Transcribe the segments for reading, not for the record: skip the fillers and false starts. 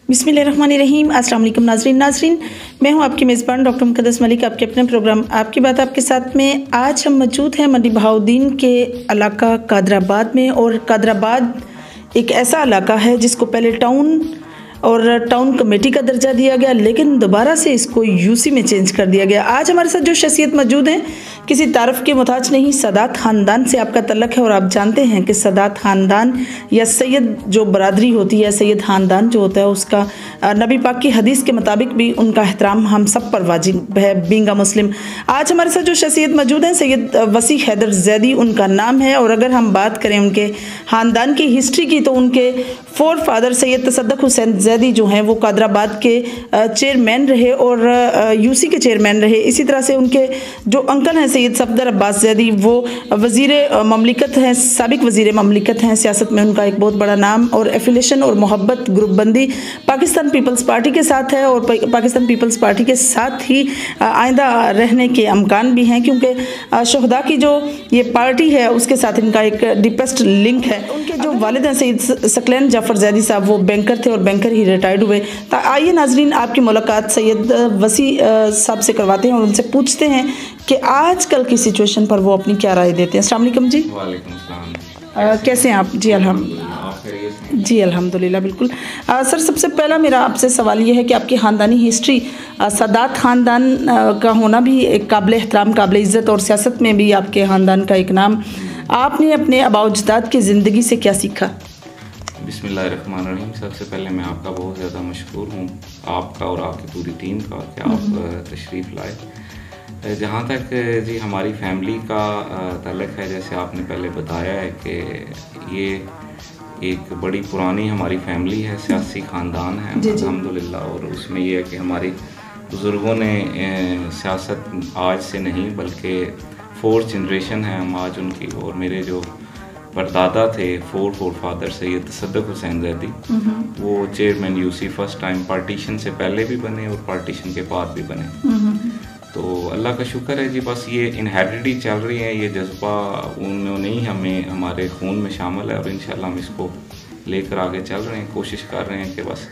बिस्मिल्लाहिर्रहमानिर्रहीम। अस्सलाम वालेकुम नाज़रीन, मैं हूं आपकी मेज़बान डॉक्टर मुक़द्दस मलिक, आपके अपने प्रोग्राम आपकी बात आपके साथ में। आज हम मौजूद हैं मंडी बहाउद्दीन के इलाका कादराबाद में, और कादराबाद एक ऐसा इलाका है जिसको पहले टाउन और टाउन कमेटी का दर्जा दिया गया, लेकिन दोबारा से इसको यूसी में चेंज कर दिया गया। आज हमारे साथ जो शख्सियत मौजूद हैं किसी तारफ़ के मोहताज नहीं, सदात ख़ानदान से आपका तल्लुक़ है। और आप जानते हैं कि सदात ख़ानदान या सैयद जो बरादरी होती है, सैयद ख़ानदान जो होता है, उसका नबी पाक की हदीस के मुताबिक भी उनका एहतराम हम सब पर वाजिब है, बींग अ मुस्लिम। आज हमारे साथ जो शख्सियत मौजूद हैं सैयद वसी हैदर जैदी उनका नाम है। और अगर हम बात करें उनके ख़ानदान की हिस्ट्री की, तो उनके फोर फादर सैयद तसद्दुक़ हुसैन जैदी जो हैं वो कादराबाद के चेयरमैन रहे और यूसी के चेयरमैन रहे। इसी तरह से उनके जो अंकल हैं सैयद सफदर अब्बास जैदी, वो वज़ीर ममलिकत हैं, साबिक वज़ीर ममलिकत हैं। सियासत में उनका एक बहुत बड़ा नाम और एफिलेशन और मोहब्बत ग्रुपबंदी पाकिस्तान पीपल्स पार्टी के साथ है, और पाकिस्तान पीपल्स पार्टी के साथ ही आइंदा रहने के अमकान भी हैं, क्योंकि शहदा की जो ये पार्टी है उसके साथ इनका एक डीपेस्ट लिंक है। उनके जो वालिद हैं सैयद सकलैन जाफ़र जैदी साहब, वो बैंकर थे और बैंकर ही रिटायर्ड हुए। तो आइए नाजरीन, आपकी मुलाकात सैयद वसी साहब से करवाते हैं और उनसे पूछते हैं कि आजकल की सिचुएशन पर वो अपनी क्या राय देते हैं। अस्सलाम वालेकुम जी। वालेकुम सलाम। कैसे हैं आप? जी अल्हम्दुलिल्लाह। जी अल्हम्दुलिल्लाह, बिल्कुल। सर, सबसे पहला मेरा आपसे सवाल ये है कि आपकी ख़ानदानी हिस्ट्री, सदात ख़ानदान का होना भी एक काबिल एहतराम, काबिल इज़्ज़त, और सियासत में भी आपके ख़ानदान का एक नाम। आपने अपने आबा-ओ-अजदाद की ज़िंदगी से क्या सीखा? बिस्मिल्लाहिर्रहमानिर्रहीम। सबसे पहले मैं आपका बहुत ज़्यादा मशकूर हूँ, आपका और आपकी पूरी टीम का, कि आप तशरीफ़ लाए। जहाँ तक जी हमारी फैमिली का ताल्लुक़ है, जैसे आपने पहले बताया है कि ये एक बड़ी पुरानी हमारी फैमिली है, सियासी ख़ानदान है अल्हम्दुलिल्लाह। और उसमें ये है कि हमारे बुज़ुर्गों ने सियासत आज से नहीं बल्कि 4th जनरेशन है हम आज उनकी। और मेरे जो परदादा थे, फोर फादर सैयद तसद्दुक़ हुसैन जैदी, वो chairman UC first time partition से पहले भी बने और पार्टीशन के बाद भी बने। तो अल्लाह का शुक्र है जी, बस ये इनहेरिडिटी चल रही है, ये जज्बा उन्होंने ही हमें हमारे खून में शामिल है, और इंशाल्लाह हम इसको लेकर आगे चल रहे हैं, कोशिश कर रहे हैं कि बस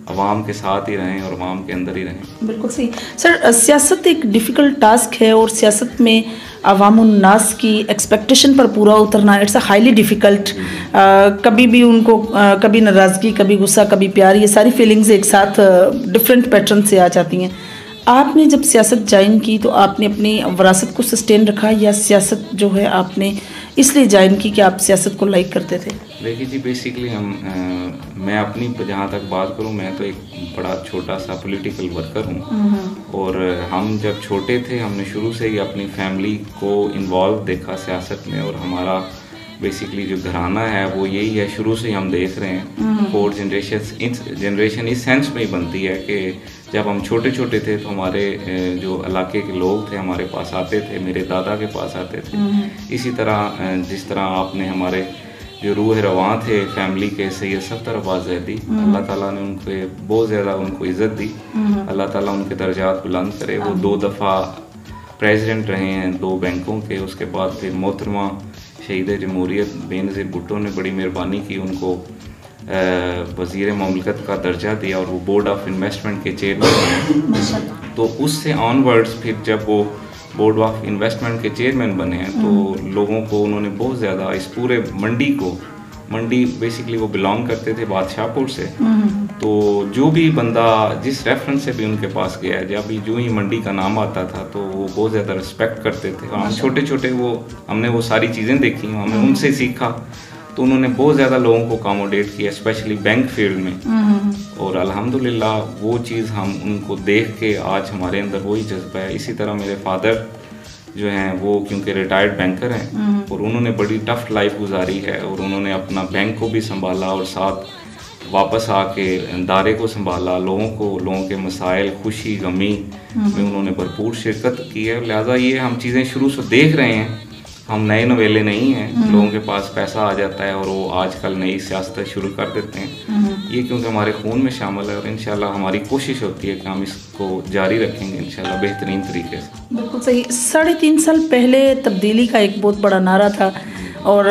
अवाम के साथ ही रहें और अवाम के अंदर ही रहें। बिल्कुल सही। सर, सियासत एक डिफ़िकल्ट टास्क है, और सियासत में अवामुन्नास की एक्सपेक्टेशन पर पूरा उतरना, इट्स अ हाईली डिफ़िकल्ट। कभी भी उनको कभी नाराज़गी, कभी गुस्सा, कभी प्यार, ये सारी फीलिंग्स एक साथ डिफरेंट पैटर्न से आ जाती हैं। आपने जब सियासत ज्वाइन की तो आपने अपनी विरासत को सस्टेन रखा, या सियासत जो है आपने इसलिए ज्वाइन की कि आप सियासत को लाइक करते थे? देखिए जी, बेसिकली मैं अपनी जहाँ तक बात करूँ, मैं तो एक बड़ा छोटा सा पॉलिटिकल वर्कर हूँ। और हम जब छोटे थे हमने शुरू से ही अपनी फैमिली को इन्वॉल्व देखा सियासत में, और हमारा बेसिकली जो घराना है वो यही है, शुरू से ही हम देख रहे हैं। 4th जनरेशन इस सेंस में ही बनती है कि जब हम छोटे छोटे थे तो हमारे जो इलाके के लोग थे हमारे पास आते थे, मेरे दादा के पास आते थे। इसी तरह जिस तरह आपने हमारे जो रूह रवां थे फैमिली के सैयद सफदर अब्बास जैदी, अल्लाह ताला ने उनके बहुत ज़्यादा उनको इज़्ज़त दी, अल्लाह ताला उनके दर्जात बुलंद करे। वो 2 दफ़ा प्रेसिडेंट रहे हैं 2 बैंकों के। उसके बाद फिर मोहतरमा शहीद जमहूरियत बेनज़ीर भुट्टो ने बड़ी मेहरबानी की, उनको वज़ीर ममलिकत का दर्जा दिया, और वो बोर्ड ऑफ इन्वेस्टमेंट के चेयरमैन हैं। तो उससे ऑनवर्ड्स फिर जब वो बोर्ड ऑफ इन्वेस्टमेंट के चेयरमैन बने हैं, तो लोगों को उन्होंने बहुत ज़्यादा इस पूरे मंडी बेसिकली वो बिलोंग करते थे बादशाहपुर से। तो जो भी बंदा जिस रेफरेंस से भी उनके पास गया, जब भी जो ही मंडी का नाम आता था तो वो बहुत ज़्यादा रिस्पेक्ट करते थे। हम छोटे छोटे हमने वो सारी चीज़ें देखी, हमने उनसे सीखा। तो उन्होंने बहुत ज़्यादा लोगों को अकोमोडेट किया, स्पेशली बैंक फील्ड में। और अल्हम्दुलिल्लाह वो चीज़ हम उनको देख के आज हमारे अंदर वही जज्बा है। इसी तरह मेरे फादर जो हैं वो क्योंकि रिटायर्ड बैंकर हैं, और उन्होंने बड़ी टफ लाइफ गुजारी है, और उन्होंने अपना बैंक को भी संभाला और साथ वापस आके दायरे को संभाला, लोगों के मसाइल, खुशी गमी में उन्होंने भरपूर शिरकत की है। लिहाजा ये हम चीज़ें शुरू से देख रहे हैं, हम नए नवेले नहीं हैं। लोगों के पास पैसा आ जाता है और वो आजकल नई सियासत शुरू कर देते हैं। ये क्योंकि हमारे खून में शामिल है, और इंशाल्लाह हमारी कोशिश होती है कि हम इसको जारी रखेंगे इंशाल्लाह बेहतरीन तरीके से। बिल्कुल सही। 3.5 साल पहले तब्दीली का एक बहुत बड़ा नारा था, और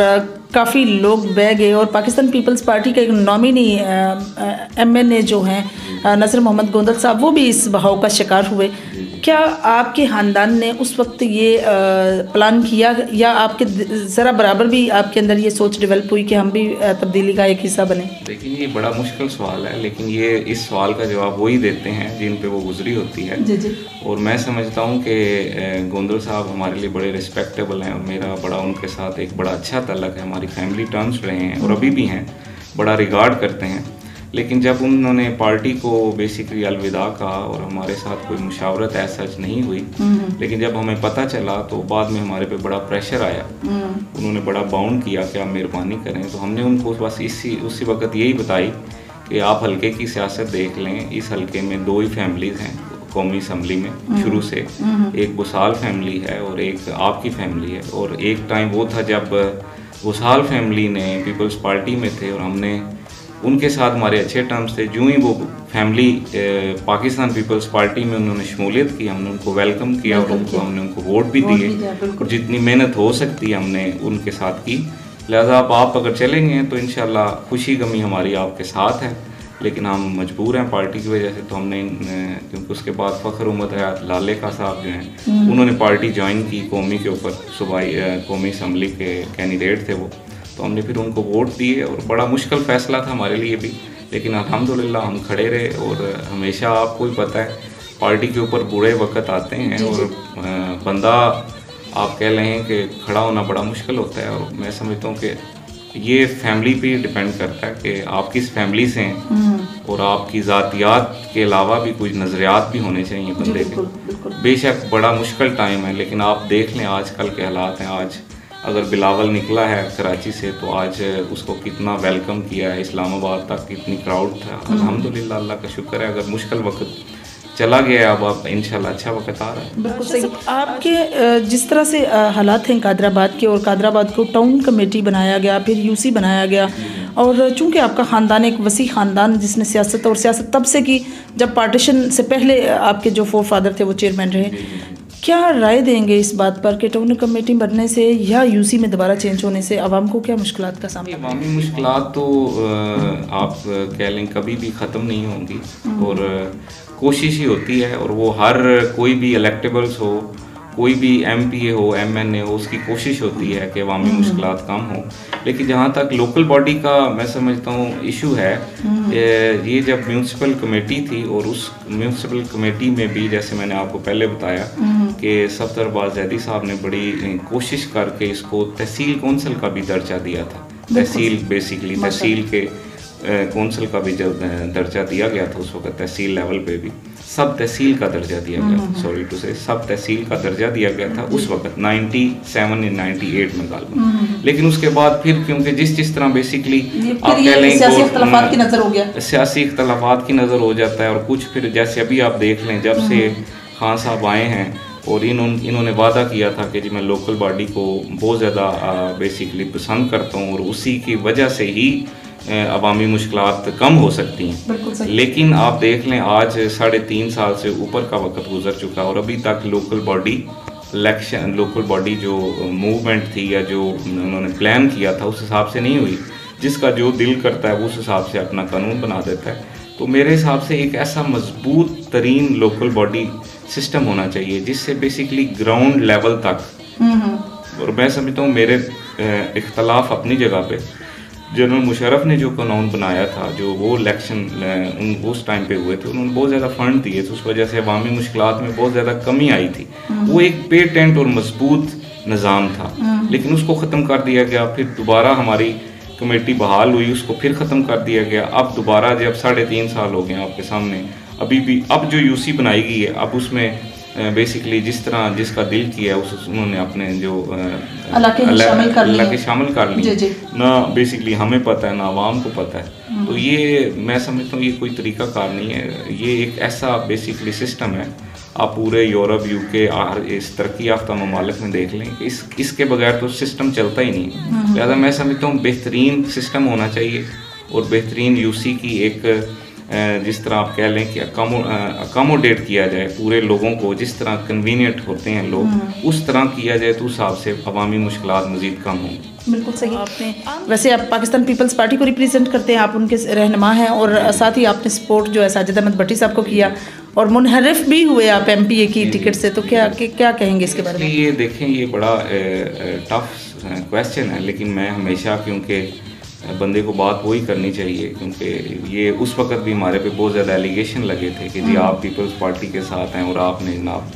काफ़ी लोग बह गए और पाकिस्तान पीपल्स पार्टी के एक नॉमिनी MNA जो हैं नज़र मोहम्मद गोंदल साहब, वो भी इस बहाव का शिकार हुए। क्या आपके ख़ानदान ने उस वक्त ये प्लान किया या आपके ज़रा बराबर भी आपके अंदर ये सोच डेवलप हुई कि हम भी तब्दीली का एक हिस्सा बने? लेकिन ये बड़ा मुश्किल सवाल है, लेकिन ये इस सवाल का जवाब वही देते हैं जिन पे वो गुजरी होती है। जी जी। और मैं समझता हूँ कि गोंदल साहब हमारे लिए बड़े रिस्पेक्टेबल हैं और मेरा बड़ा उनके साथ एक बड़ा अच्छा ताल्लुक है, हमारी फैमिली टर्म्स रहे हैं और अभी भी हैं, बड़ा रिगार्ड करते हैं। लेकिन जब उन्होंने पार्टी को बेसिकली अलविदा कहा और हमारे साथ कोई मुशावरत ऐसा नहीं हुई, लेकिन जब हमें पता चला तो बाद में हमारे पे बड़ा प्रेशर आया, उन्होंने बड़ा बाउंड किया कि आप मेहरबानी करें। तो हमने उनको बस उसी वक्त यही बताई कि आप हल्के की सियासत देख लें, इस हल्के में 2 ही फैमिलीज़ हैं कौमी असम्बली में शुरू से, एक बुसाल फैमिली है और एक आपकी फैमिली है। और एक टाइम वो था जब बुसाल फैमिली ने पीपल्स पार्टी में थे और हमने उनके साथ हमारे अच्छे टर्म्स थे। जो ही वो फैमिली पाकिस्तान पीपल्स पार्टी में उन्होंने शमूलियत की, हमने उनको वेलकम किया और हमने उनको वोट भी दिए और जितनी मेहनत हो सकती है हमने उनके साथ की। लिहाजा आप अगर चलेंगे तो इंशाल्लाह खुशी गमी हमारी आपके साथ है, लेकिन हम मजबूर हैं पार्टी की वजह से। तो हमने क्योंकि उसके बाद फ़खर उमद हयात लाले का साहब जो हैं उन्होंने पार्टी ज्वाइन की कौमी के ऊपर, सूबाई कौमी असम्बली के कैंडिडेट थे वो, तो हमने फिर उनको वोट दिए और बड़ा मुश्किल फ़ैसला था हमारे लिए भी, लेकिन अल्हम्दुलिल्लाह हम खड़े रहे। और हमेशा आपको ही पता है पार्टी के ऊपर बुरे वक्त आते हैं और बंदा आप कह रहे हैं कि खड़ा होना बड़ा मुश्किल होता है। और मैं समझता हूँ कि ये फैमिली पे डिपेंड करता है कि आप किस फैमिली से हैं और आपकी ज़ातियात के अलावा भी कुछ नज़रियात भी होने चाहिए बंदे के। बेशक बड़ा मुश्किल टाइम है, लेकिन आप देख लें आजकल के हालात हैं। आज अगर बिलावल निकला है कराची से तो आज उसको कितना वेलकम किया है, इस्लामाबाद तक कितनी क्राउड था। अल्हम्दुलिल्लाह, अल्लाह का शुक्र है। अगर मुश्किल वक्त चला गया अब इंशाल्लाह अच्छा वक्त आ रहा है। बिल्कुल सही। आपके जिस तरह से हालात हैं कादराबाद के, और कादराबाद को टाउन कमेटी बनाया गया, फिर यूसी बनाया गया, और चूंकि आपका ख़ानदान एक वसी ख़ानदान जिसने सियासत तब से की जब पार्टीशन से पहले आपके जो फोरफादर थे वो चेयरमैन रहे, क्या राय देंगे इस बात पर कि टाउन कमेटी बनने से या यूसी में दोबारा चेंज होने से आवाम को क्या मुश्किलात का सामना? अवामी मुश्किलात तो आप कह लें कभी भी ख़त्म नहीं होंगी और कोशिश ही होती है। और वो हर कोई भी इलेक्टेबल्स हो, कोई भी MPA हो, MNA हो, उसकी कोशिश होती है कि अवामी मुश्किलात कम हो। लेकिन जहाँ तक लोकल बॉडी का मैं समझता हूँ इशू है, ये जब म्यूनसिपल कमेटी थी और उस म्यूनसिपल कमेटी में भी जैसे मैंने आपको पहले बताया कि सफदर अब्बास ज़ैदी साहब ने बड़ी कोशिश करके इसको तहसील कौंसिल का भी दर्जा दिया था। तहसील बेसिकली तहसील के कौंसिल का भी जब दर्जा दिया गया था उस वक्त, तहसील लेवल पे भी सब तहसील का दर्जा दिया गया था, सॉरी टू से सब तहसील का दर्जा दिया गया था उस वक्त 97 या 98 में गालिबन। लेकिन उसके बाद फिर क्योंकि जिस तरह बेसिकली आप कह लें सियासी इख्तलाफात की नज़र हो गया, सियासी इख्तलाफात की नज़र हो जाता है। और कुछ फिर जैसे अभी आप देख लें जब से खान साहब आए हैं और इन्होंने वादा किया था कि जी मैं लोकल बॉडी को बहुत ज़्यादा बेसिकली पसंद करता हूँ और उसी की वजह से ही अवामी मुश्किलात कम हो सकती हैं। लेकिन आप देख लें आज 3.5 साल से ऊपर का वक्त गुजर चुका और अभी तक local body election, local body जो मूवमेंट थी या जो उन्होंने प्लान किया था उस हिसाब से नहीं हुई। जिसका जो दिल करता है वो उस हिसाब से अपना कानून बना देता है। तो मेरे हिसाब से एक ऐसा मजबूत तरीन लोकल बॉडी सिस्टम होना चाहिए जिससे बेसिकली ग्राउंड लेवल तक, और मैं समझता हूँ मेरे इख्तलाफ अपनी जगह पे, जनरल मुशर्रफ ने जो कानून बनाया था, जो वो इलेक्शन उस टाइम पे हुए थे, उन्होंने बहुत ज़्यादा फंड दिए थे, उस वजह से अवामी मुश्किलात में बहुत ज़्यादा कमी आई थी। वो एक पेटेंट और मजबूत निज़ाम था, लेकिन उसको ख़त्म कर दिया गया। फिर दोबारा हमारी कमेटी बहाल हुई, उसको फिर ख़त्म कर दिया गया। अब दोबारा जब 3.5 साल हो गए आपके सामने, अभी भी अब जो यूसी बनाई गई है, अब उसमें बेसिकली जिस तरह जिसका दिल किया है उन्होंने अपने जो इलाके शामिल कर लिए ना, बेसिकली हमें पता है ना आवाम को पता है। तो ये मैं समझता हूँ ये कोई तरीक़ाकार नहीं है, ये एक ऐसा बेसिकली सिस्टम है। आप पूरे यूरोप, UK इस तरक्की याफ्ता ममालिक में देख लें, इसके बगैर तो सिस्टम चलता ही नहीं। लिहाजा मैं समझता हूँ बेहतरीन सिस्टम होना चाहिए और बेहतरीन यूसी की एक जिस तरह आप कह लें कि अकोमोडेट किया जाए पूरे लोगों को, जिस तरह कन्वीनियंट होते हैं लोग उस तरह किया जाए तो उस हिसाब से अवामी मुश्किलात मज़ीद कम हों। बिल्कुल सही आपने। वैसे आप पाकिस्तान पीपल्स पार्टी को रिप्रेजेंट करते हैं, आप उनके रहनुमा हैं और साथ ही आपने सपोर्ट जो है साजिद अहमद भट्टी साहब को किया और मुनहरिफ भी हुए आप MPA की टिकट से, तो क्या कहेंगे इसके बारे में? ये देखें, ये बड़ा टफ क्वेश्चन है, लेकिन मैं हमेशा, क्योंकि बंदे को बात वही करनी चाहिए, क्योंकि ये उस वक्त भी हमारे पे बहुत ज़्यादा एलिगेशन लगे थे कि जी आप पीपल्स पार्टी के साथ हैं और आपने जनाब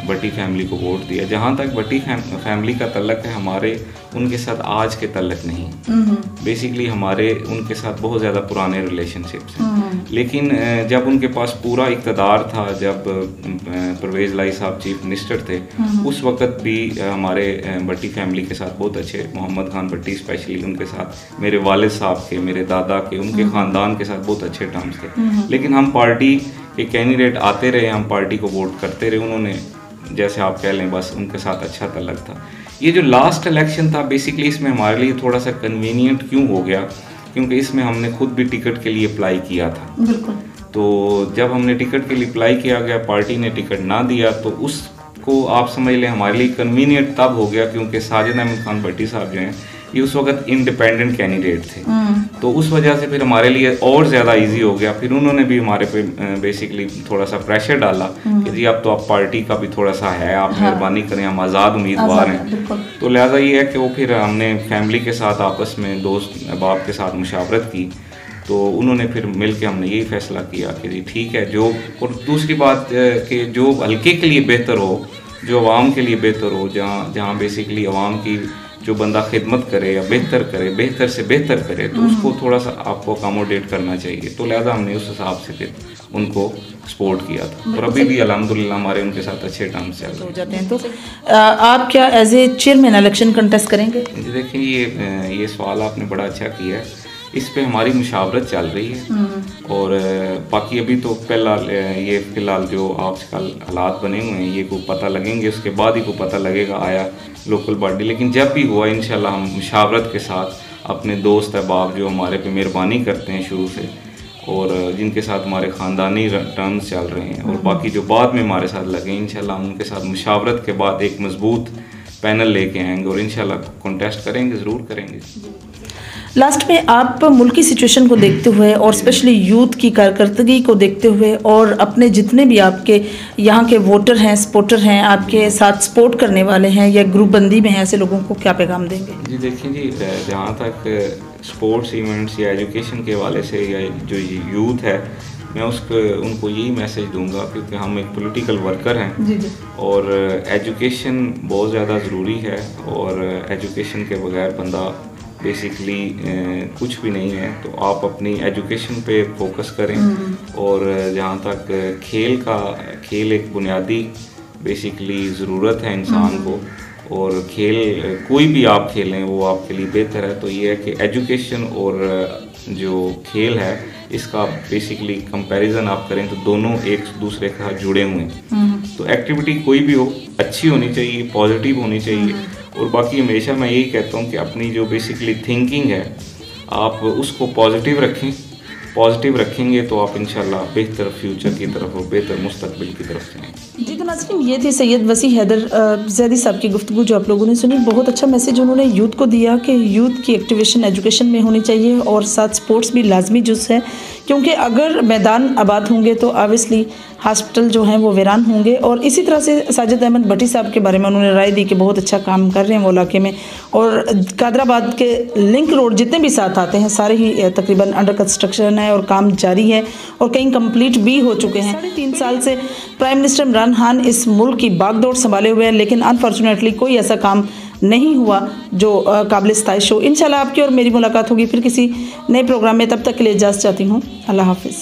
भट्टी फैमिली को वोट दिया। जहाँ तक भट्टी फैमिली का तल्लक है, हमारे उनके साथ आज के तल्लक नहीं, बेसिकली हमारे उनके साथ बहुत ज़्यादा पुराने रिलेशनशिप्स हैं। लेकिन जब उनके पास पूरा इक़्तिदार था, जब परवेज़ लाई साहब चीफ मिनिस्टर थे, उस वक्त भी हमारे भट्टी फैमिली के साथ बहुत अच्छे, मोहम्मद खान भट्टी स्पेशली, उनके साथ मेरे वालिद साहब के, मेरे दादा के, उनके ख़ानदान के साथ बहुत अच्छे टर्म्स थे। लेकिन हम पार्टी के कैंडिडेट आते रहे, हम पार्टी को वोट करते रहे, उन्होंने जैसे आप कह लें बस उनके साथ अच्छा तल्लक था। ये जो लास्ट इलेक्शन था बेसिकली इसमें हमारे लिए थोड़ा सा कन्वीनियंट क्यों हो गया, क्योंकि इसमें हमने खुद भी टिकट के लिए अप्लाई किया था। बिल्कुल। तो जब हमने टिकट के लिए अप्लाई किया गया, पार्टी ने टिकट ना दिया, तो उसको आप समझ लें हमारे लिए कन्वीनियंट तब हो गया क्योंकि साजिद अहमद खान भट्टी साहब जो हैं ये उस वक्त इंडिपेंडेंट कैंडिडेट थे, तो उस वजह से फिर हमारे लिए और ज़्यादा इजी हो गया। फिर उन्होंने भी हमारे पे बेसिकली थोड़ा सा प्रेशर डाला कि जी अब तो आप पार्टी का भी थोड़ा सा है, आप मेहरबानी करें, हम आज़ाद उम्मीदवार हैं। तो लिहाजा ये है कि वो फिर हमने फैमिली के साथ आपस में दोस्त अहबाब के साथ मुशावरत की, तो उन्होंने फिर मिल के हमने यही फैसला किया कि जी ठीक है, जो और दूसरी बात कि जो हल्के के लिए बेहतर हो, जो आवाम के लिए बेहतर हो, जहाँ बेसिकली आवाम की जो बंदा खिदमत करे या बेहतर करे, बेहतर से बेहतर करे, तो उसको थोड़ा सा आपको अकोमोडेट करना चाहिए। तो लिहाजा हमने उस हिसाब से फिर उनको सपोर्ट किया था और अभी भी अल्हम्दुलिल्लाह हमारे उनके साथ अच्छे टर्म्स चल रहे जाते हैं। तो आप क्या as a chairman election contest करेंगे? देखिए, ये सवाल आपने बड़ा अच्छा किया है, इस पे हमारी मुशावरत चल रही है और बाकी अभी तो ये फ़िलहाल जो आजकल हालात बने हुए हैं ये को पता लगेंगे, उसके बाद ही को पता लगेगा आया लोकल बॉडी। लेकिन जब भी हुआ इंशाल्लाह हम मुशावरत के साथ अपने दोस्त अहबाब जो हमारे पे मेहरबानी करते हैं शुरू से और जिनके साथ हमारे ख़ानदानी टर्म्स चल रहे हैं और बाकी जो बाद में हमारे साथ लगे, इंशाल्लाह हम उनके साथ मुशावरत के बाद एक मजबूत पैनल लेके आएंगे और इंशाल्लाह कॉन्टेस्ट करेंगे, ज़रूर करेंगे। लास्ट में आप मुल्क की सिचुएशन को देखते हुए और स्पेशली यूथ की कारकर्दगी को देखते हुए और अपने जितने भी आपके यहाँ के वोटर हैं, सपोर्टर हैं, आपके साथ सपोर्ट करने वाले हैं या ग्रुप बंदी में हैं, ऐसे लोगों को क्या पैगाम देंगे? जी देखिए जी, जहाँ तक स्पोर्ट्स इवेंट्स या एजुकेशन के हवाले से या जो यूथ है, मैं उनको यही मैसेज दूंगा क्योंकि हम एक पॉलिटिकल वर्कर हैं जी। और एजुकेशन बहुत ज़्यादा ज़रूरी है और एजुकेशन के बगैर बंदा बेसिकली कुछ भी नहीं है। तो आप अपनी एजुकेशन पे फोकस करें और जहाँ तक खेल एक बुनियादी बेसिकली ज़रूरत है इंसान को और खेल कोई भी आप खेलें वो आपके लिए बेहतर है। तो ये है कि एजुकेशन और जो खेल है इसका बेसिकली कंपैरिजन आप करें तो दोनों एक दूसरे के साथ जुड़े हुए हैं। तो एक्टिविटी कोई भी हो अच्छी होनी चाहिए, पॉजिटिव होनी चाहिए और बाकी हमेशा मैं यही कहता हूँ कि अपनी जो बेसिकली थिंकिंग है आप उसको पॉजिटिव रखें। पॉजिटिव रखेंगे तो आप इंशाल्लाह बेहतर फ्यूचर की तरफ और बेहतर मुस्तकबिल की तरफ जाएंगे। जी तो नाज़रीन, ये थे सैयद वसी हैदर ज़ैदी साहब की गुफ्तगू जो आप लोगों ने सुनी। बहुत अच्छा मैसेज उन्होंने यूथ को दिया कि यूथ की एक्टिवेशन एजुकेशन में होनी चाहिए और साथ स्पोर्ट्स भी लाजमी जुज़ है, क्योंकि अगर मैदान आबाद होंगे तो ऑब्वियसली हॉस्पिटल जो हैं वो वीरान होंगे। और इसी तरह से साजिद अहमद भट्टी साहब के बारे में उन्होंने राय दी कि बहुत अच्छा काम कर रहे हैं वो इलाके में और कादराबाद के लिंक रोड जितने भी साथ आते हैं सारे ही तकरीबन अंडर कंस्ट्रक्शन है और काम जारी है और कहीं कंप्लीट भी हो चुके हैं। 3.5 साल से प्राइम मिनिस्टर इमरान खान इस मुल्क की बागडोर संभाले हुए हैं, लेकिन अनफॉर्चुनेटली कोई ऐसा काम नहीं हुआ जो काबिल सताइश हो। इंशाल्लाह आपकी और मेरी मुलाकात होगी फिर किसी नए प्रोग्राम में, तब तक के लिए इजाज़त चाहती हूँ। अल्लाह हाफिज़।